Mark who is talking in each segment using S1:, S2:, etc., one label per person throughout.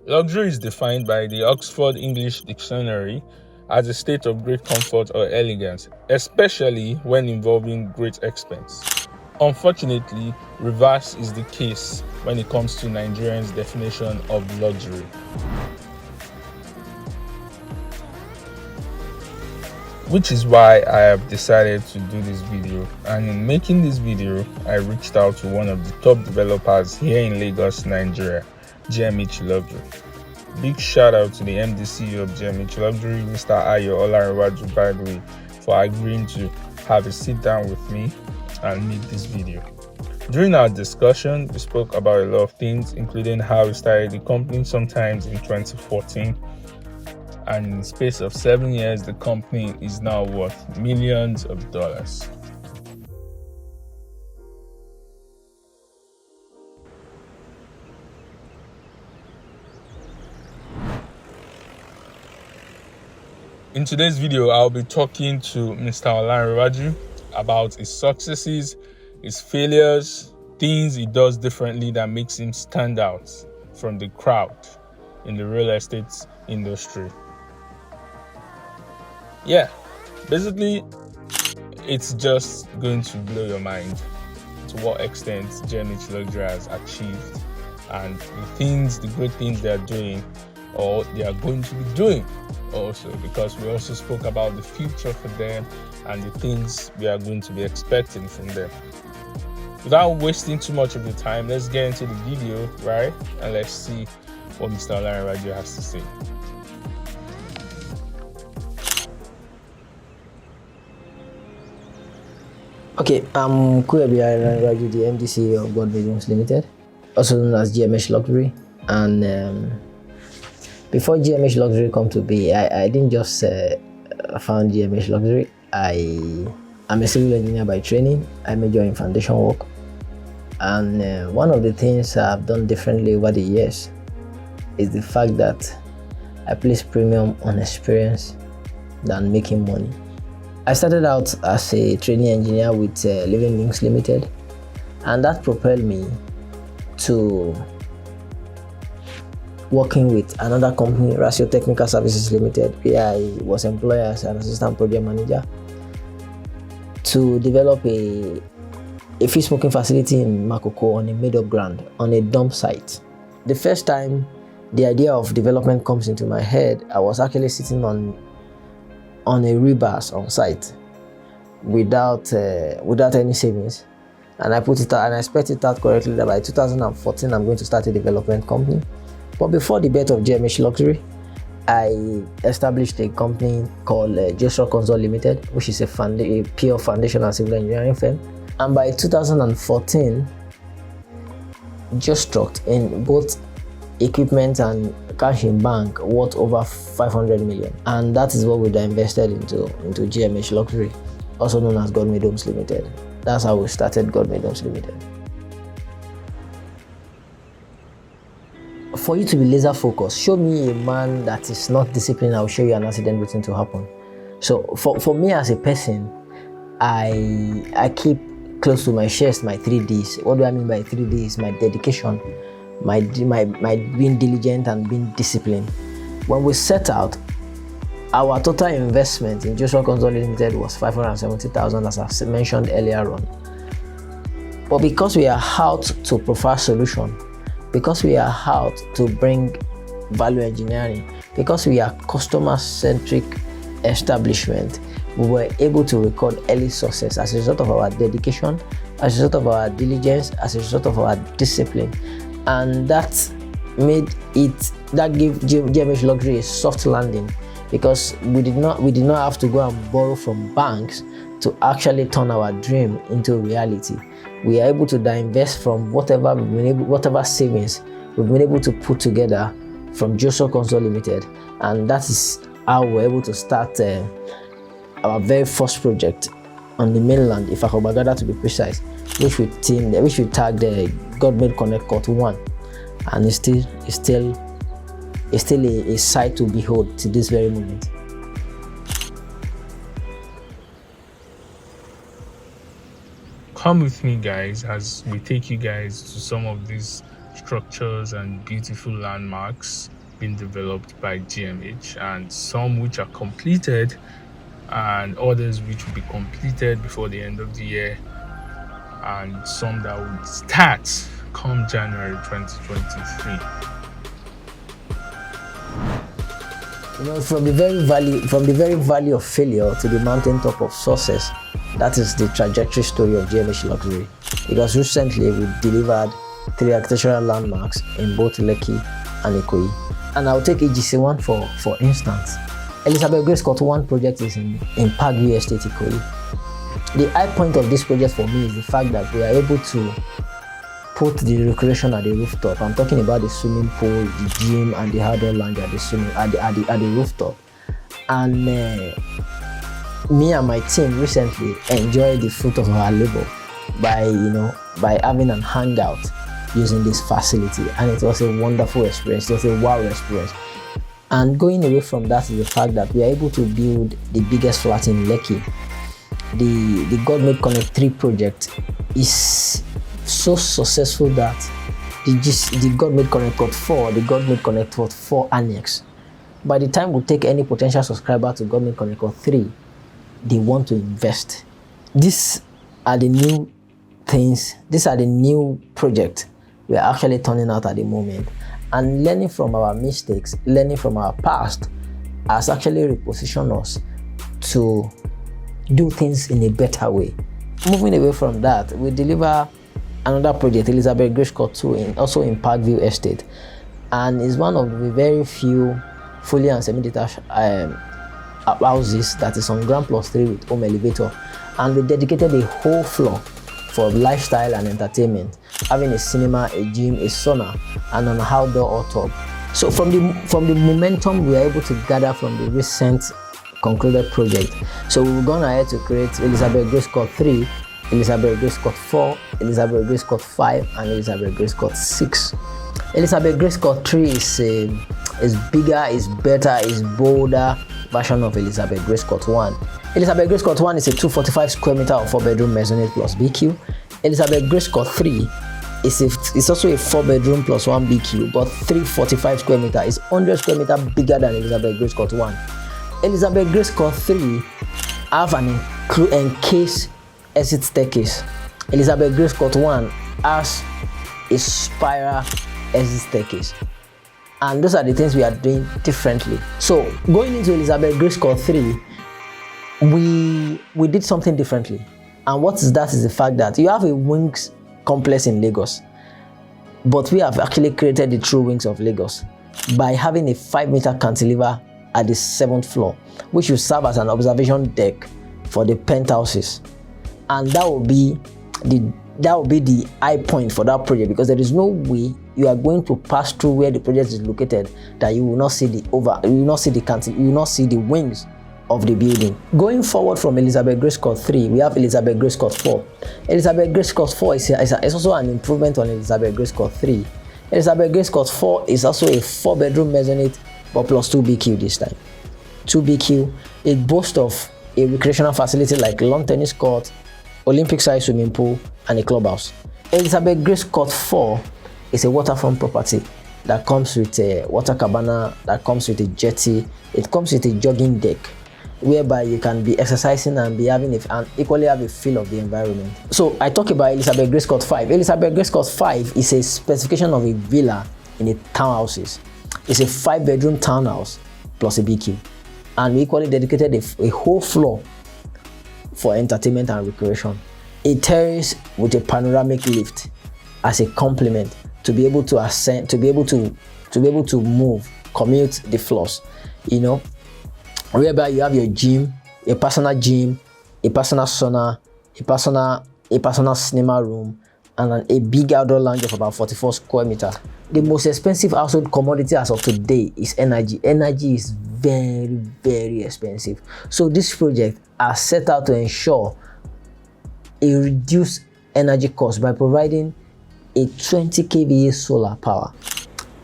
S1: Luxury is defined by the Oxford English Dictionary as a state of great comfort or elegance, especially when involving great expense. Unfortunately, reverse is the case when it comes to Nigerians' definition of luxury. Which is why I have decided to do this video, and in making this video I reached out to one of the top developers here in Lagos, Nigeria, GMH Luxury. Big shout out to the MD of GMH Luxury, Mr. Ayoolanrewaju, by the way, for agreeing to have a sit down with me and make this video. During our discussion, we spoke about a lot of things, including how we started the company sometimes in 2014. And in the space of 7 years, the company is now worth millions of dollars. In today's video, I'll be talking to Mr. Ayoolanrewaju about his successes, his failures, things he does differently that makes him stand out from the crowd in the real estate industry. Yeah, basically, it's just going to blow your mind to what extent GMH Luxury has achieved and the great things they are doing or they are going to be doing also, because we also spoke about the future for them and the things we are going to be expecting from them. Without wasting too much of your time, let's get into the video, right? And let's see what Mr. Ayoolanrewaju has to say.
S2: Okay, I'm Kuyebi, Ayoolanrewaju, the MD of God Mediums Limited, also known as GMH Luxury. And before GMH Luxury come to be, I didn't just found GMH Luxury. I'm a civil engineer by training. I major in foundation work. And one of the things I've done differently over the years is the fact that I place premium on experience than making money. I started out as a trainee engineer with Living Links Limited, and that propelled me to working with another company, Ratio Technical Services Limited, where I was employed as an assistant project manager to develop a free smoking facility in Makoko on a made-up ground, on a dump site. The first time the idea of development comes into my head, I was actually sitting on a rebars on site without any savings, and I put it out, and I expect it out correctly that by 2014 I'm going to start a development company. But before the birth of GMH Luxury, I established a company called Joshua Consult Limited, which is a pure foundation and civil engineering firm. And by 2014, just struck in both equipment and cash in bank worth over 500 million, and that is what we invested into GMH Luxury, also known as God Mediums Limited. That's how we started God Mediums Limited. For you to be laser focused, show me a man that is not disciplined, I'll show you an accident waiting to happen. So for me as a person, I keep close to my chest my 3Ds. What do I mean by 3Ds? My dedication, my being diligent and being disciplined. When we set out, our total investment in Joshua Consult Limited was 570,000, as I mentioned earlier on. But because we are out to provide solution, because we are out to bring value engineering, because we are customer-centric establishment, we were able to record early success as a result of our dedication, as a result of our diligence, as a result of our discipline. And that gave GMH Luxury a soft landing, because we did not have to go and borrow from banks to actually turn our dream into reality. We are able to invest from whatever savings we've been able to put together from Joshua Consult Limited, and that is how we're able to start our very first project on the mainland, if Ifakobagada to be precise, which we tagged God Made Connect Court 1, and it's still a sight to behold to this very moment.
S1: Come with me, guys, as we take you guys to some of these structures and beautiful landmarks being developed by GMH, and some which are completed and others which will be completed before the end of the year, and some that will start come January 2023.
S2: From the very valley of failure to the mountaintop of success, that is the trajectory story of GMH Luxury. Because recently we delivered 3 architectural landmarks in both Lekki and Ikoyi. And I'll take AGC1 for instance. Elizabeth Grace Court 1 project is in Parkview Estate, Ikoyi. The high point of this project for me is the fact that we are able to put the recreation at the rooftop. I'm talking about the swimming pool, the gym, and the hardware lounge at the rooftop. And me and my team recently enjoyed the fruit of our labor by having an hangout using this facility, and it was a wonderful experience. It was a wow experience. And going away from that is the fact that we are able to build the biggest flat in Lekki. The God-Made Connect 3 project is so successful that the God-Made Connect Court 4, the God-Made Connect Court 4 Annex, by the time we take any potential subscriber to God-Made Connect Court 3, they want to invest. These are the new things, these are the new projects we are actually turning out at the moment. And learning from our mistakes, learning from our past, has actually repositioned us to do things in a better way. Moving away from that, we deliver another project, Elizabeth Grace Court 2, also in Parkview Estate, and is one of the very few fully and semi-detached houses that is on ground plus 3 with home elevator, and we dedicated a whole floor for lifestyle and entertainment, having a cinema, a gym, a sauna, and an outdoor hot tub. So from the momentum we are able to gather from the recent concluded project, so we've gone ahead to create Elizabeth Grace Court 3, Elizabeth Grace Court 4, Elizabeth Grace Court 5, and Elizabeth Grace Court 6. Elizabeth Grace Court 3 is bigger, is better, is bolder version of Elizabeth Grace Court 1. Elizabeth Grace Court 1 is a 245 square meter or 4-bedroom maisonette plus BQ. Elizabeth Grace Court 3 is also a 4-bedroom plus 1 BQ, but 345 square meter is 100 square meter bigger than Elizabeth Grace Court 1. Elizabeth Grace Court 3 have an encased exit staircase. Elizabeth Grace Court 1 has a spiral exit staircase. And those are the things we are doing differently. So going into Elizabeth Grace Court 3, we did something differently. And what is that is the fact that you have a wings complex in Lagos, but we have actually created the true wings of Lagos by having a 5-meter cantilever at the 7th floor, which will serve as an observation deck for the penthouses. And that will be the high point for that project, because there is no way you are going to pass through where the project is located that you will not see the wings of the building. Going forward from Elizabeth Grace Court 3, we have Elizabeth Grace Court 4. Elizabeth Grace Court 4 is also an improvement on Elizabeth Grace Court 3. Elizabeth Grace Court 4 is also a 4-bedroom maisonette, but plus 2 BQ this time. 2 BQ. It boasts of a recreational facility like lawn tennis court, Olympic-sized swimming pool, and a clubhouse. Elizabeth Grace Court 4 is a waterfront property that comes with a water cabana, that comes with a jetty. It comes with a jogging deck, whereby you can be exercising and be having and equally have a feel of the environment. So I talk about Elizabeth Grace Court 5. Elizabeth Grace Court 5 is a specification of a villa in a townhouses. It's a 5-bedroom townhouse plus a BQ. And we equally dedicated a whole floor for entertainment and recreation. A terrace with a panoramic lift as a complement to be able to ascend, to be able to move, commute the floors, whereby you have your gym, a personal sauna, a personal cinema room, and a big outdoor lounge of about 44 square meters. The most expensive household commodity as of today is energy. Energy is very, very expensive. So this project are set out to ensure a reduced energy cost by providing a 20 kVA solar power.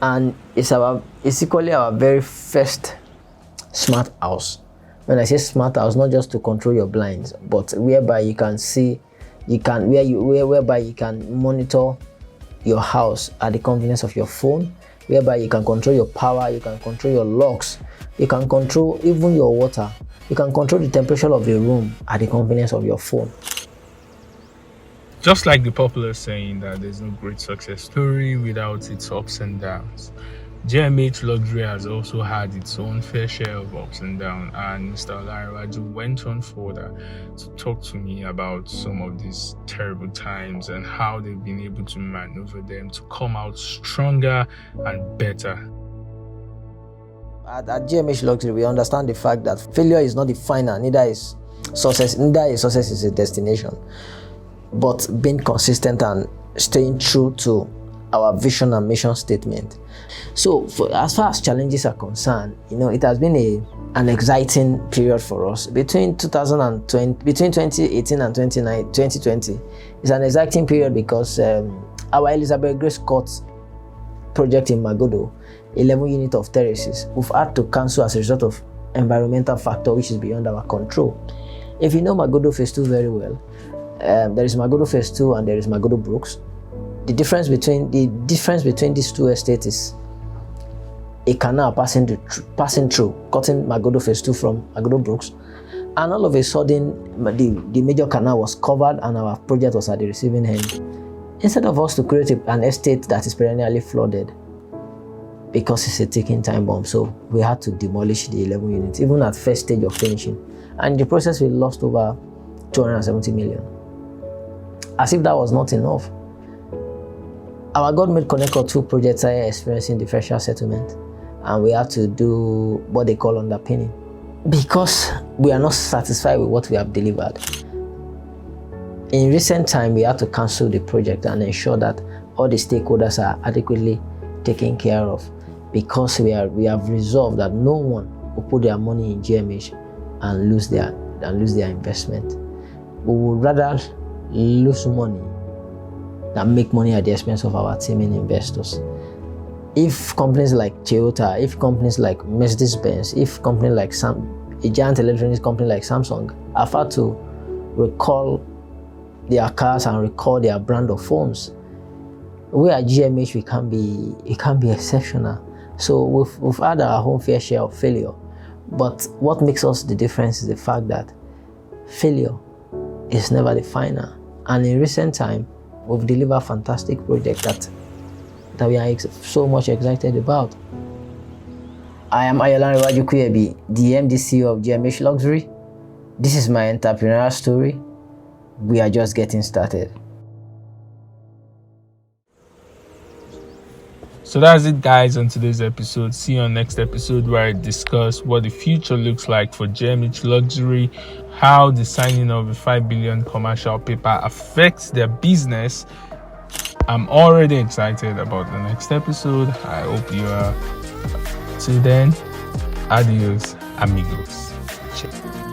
S2: And it's equally our very first smart house. When I say smart house, not just to control your blinds, but whereby you can see, whereby you can monitor your house at the convenience of your phone, whereby you can control your power, you can control your locks, you can control even your water, you can control the temperature of the room at the convenience of your phone.
S1: Just like the popular saying that there's no great success story without its ups and downs, GMH Luxury has also had its own fair share of ups and downs, and Mr. Ayoolanrewaju went on further to talk to me about some of these terrible times and how they've been able to maneuver them to come out stronger and better.
S2: At GMH Luxury, we understand the fact that failure is not the final, neither is success is a destination. But being consistent and staying true to our vision and mission statement. So as far as challenges are concerned, it has been an exciting period for us. Between 2018 and 2020, it's an exciting period because our Elizabeth Grace Court project in Magodo, 11 units of terraces, we've had to cancel as a result of environmental factor which is beyond our control. If you know Magodo Phase 2 very well, there is Magodo Phase 2 and there is Magodo Brooks. The difference between these two estates is a canal passing through, cutting Magodo Phase 2 from Magodo Brooks, and all of a sudden the major canal was covered and our project was at the receiving end. Instead of us to create an estate that is perennially flooded, because it's a ticking time bomb, so we had to demolish the 11 units, even at first stage of finishing. And in the process, we lost over 270 million. As if that was not enough, our God-made Connector 2 projects are experiencing differential settlement, and we have to do what they call underpinning because we are not satisfied with what we have delivered. In recent time, we had to cancel the project and ensure that all the stakeholders are adequately taken care of, because we have resolved that no one will put their money in GMH and lose their investment. We would rather lose money than make money at the expense of our teaming investors. If companies like Toyota, if companies like Mercedes-Benz, if companies like a giant electronics company like Samsung have had to recall their cars and recall their brand of phones, we at GMH we can be exceptional. So we've had our own fair share of failure, but what makes us the difference is the fact that failure is never the final. And in recent time, we've delivered fantastic projects that we are so much excited about. I am Ayoolanrewaju Kuyebi, the MD CEO of GMH Luxury. This is my entrepreneurial story. We are just getting started.
S1: So that's it, guys, on today's episode. See you on next episode where I discuss what the future looks like for GMH Luxury, how the signing of a 5 billion commercial paper affects their business. I'm already excited about the next episode. I hope you are. Till then, adios, amigos. Cheers.